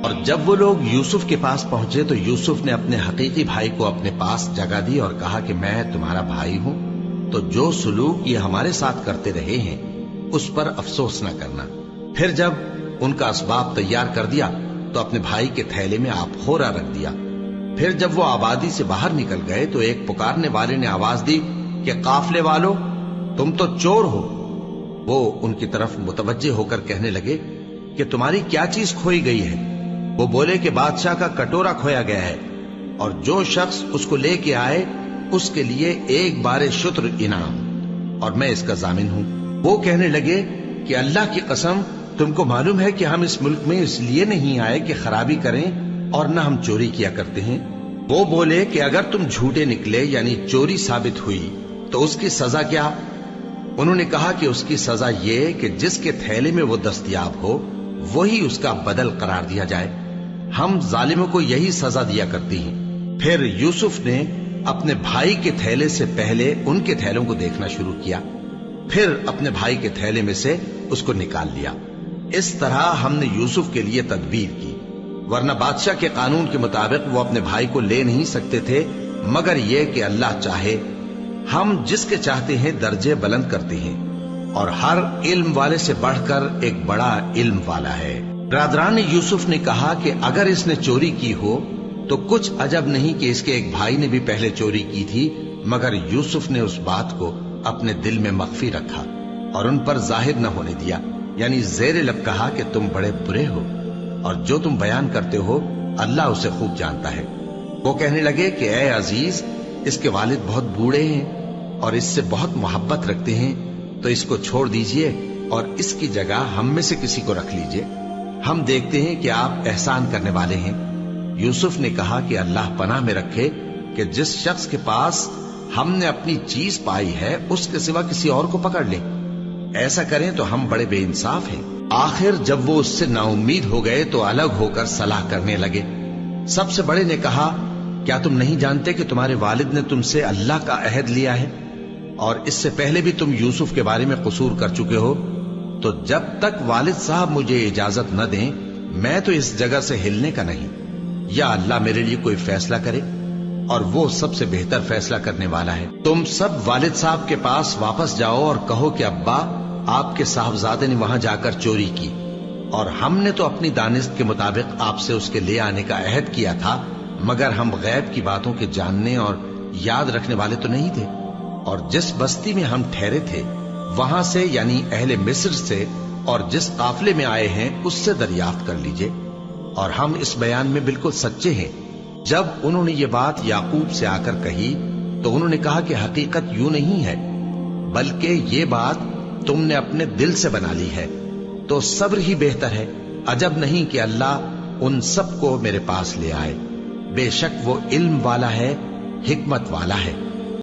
اور جب وہ لوگ یوسف کے پاس پہنچے تو یوسف نے اپنے حقیقی بھائی کو اپنے پاس جگہ دی اور کہا کہ میں تمہارا بھائی ہوں، تو جو سلوک یہ ہمارے ساتھ کرتے رہے ہیں اس پر افسوس نہ کرنا۔ پھر جب ان کا اسباب تیار کر دیا تو اپنے بھائی کے تھیلے میں آپ خورا رکھ دیا۔ پھر جب وہ آبادی سے باہر نکل گئے تو ایک پکارنے والے نے آواز دی کہ قافلے والو، تم تو چور ہو۔ وہ ان کی طرف متوجہ ہو کر کہنے لگے کہ تمہاری کیا چیز کھوئی گئی ہے؟ وہ بولے کہ بادشاہ کا کٹورا کھویا گیا ہے، اور جو شخص اس کو لے کے آئے اس کے لیے ایک بار شتر انعام، اور میں اس کا ضامن ہوں۔ وہ کہنے لگے کہ اللہ کی قسم، تم کو معلوم ہے کہ ہم اس ملک میں اس لیے نہیں آئے کہ خرابی کریں، اور نہ ہم چوری کیا کرتے ہیں۔ وہ بولے کہ اگر تم جھوٹے نکلے یعنی چوری ثابت ہوئی تو اس کی سزا کیا؟ انہوں نے کہا کہ اس کی سزا یہ کہ جس کے تھیلے میں وہ دستیاب ہو وہی اس کا بدل قرار دیا جائے۔ ہم ظالموں کو یہی سزا دیا کرتی ہیں۔ پھر یوسف نے اپنے بھائی کے تھیلے سے پہلے ان کے تھیلوں کو دیکھنا شروع کیا، پھر اپنے بھائی کے تھیلے میں سے اس کو نکال لیا۔ اس طرح ہم نے یوسف کے لیے تدبیر کی، ورنہ بادشاہ کے قانون کے مطابق وہ اپنے بھائی کو لے نہیں سکتے تھے، مگر یہ کہ اللہ چاہے۔ ہم جس کے چاہتے ہیں درجے بلند کرتے ہیں، اور ہر علم والے سے بڑھ کر ایک بڑا علم والا ہے۔ برادران یوسف نے کہا کہ اگر اس نے چوری کی ہو تو کچھ عجب نہیں کہ اس کے ایک بھائی نے بھی پہلے چوری کی تھی، مگر یوسف نے اس بات کو اپنے دل میں مخفی رکھا اور ان پر ظاہر نہ ہونے دیا، یعنی زیر لب کہا کہ تم بڑے برے ہو، اور جو تم بیان کرتے ہو اللہ اسے خوب جانتا ہے۔ وہ کہنے لگے کہ اے عزیز، اس کے والد بہت بوڑھے ہیں اور اس سے بہت محبت رکھتے ہیں، تو اس کو چھوڑ دیجئے اور اس کی جگہ ہم میں سے کسی کو رکھ لیجئے، ہم دیکھتے ہیں کہ آپ احسان کرنے والے ہیں۔ یوسف نے کہا کہ اللہ پناہ میں رکھے کہ جس شخص کے پاس ہم نے اپنی چیز پائی ہے اس کے سوا کسی اور کو پکڑ لیں، ایسا کریں تو ہم بڑے بے انصاف ہیں۔ آخر جب وہ اس سے نا امید ہو گئے تو الگ ہو کر صلاح کرنے لگے۔ سب سے بڑے نے کہا، کیا تم نہیں جانتے کہ تمہارے والد نے تم سے اللہ کا عہد لیا ہے، اور اس سے پہلے بھی تم یوسف کے بارے میں قصور کر چکے ہو؟ تو جب تک والد صاحب مجھے اجازت نہ دیں میں تو اس جگہ سے ہلنے کا نہیں، یا اللہ میرے لیے کوئی فیصلہ کرے، اور وہ سب سے بہتر فیصلہ کرنے والا ہے۔ تم سب والد صاحب کے پاس واپس جاؤ اور کہو کہ ابا، آپ کے صاحبزادے نے وہاں جا کر چوری کی، اور ہم نے تو اپنی دانست کے مطابق آپ سے اس کے لے آنے کا عہد کیا تھا، مگر ہم غیب کی باتوں کے جاننے اور یاد رکھنے والے تو نہیں تھے، اور جس بستی میں ہم ٹھہرے تھے وہاں سے یعنی اہل مصر سے اور جس قافلے میں آئے ہیں اس سے دریافت کر لیجئے، اور ہم اس بیان میں بالکل سچے ہیں۔ جب انہوں نے یہ بات یعقوب سے آ کر کہی تو انہوں نے کہا کہ حقیقت یوں نہیں ہے، بلکہ یہ بات تم نے اپنے دل سے بنا لی ہے، تو صبر ہی بہتر ہے۔ عجب نہیں کہ اللہ ان سب کو میرے پاس لے آئے، بے شک وہ علم والا ہے، حکمت والا ہے۔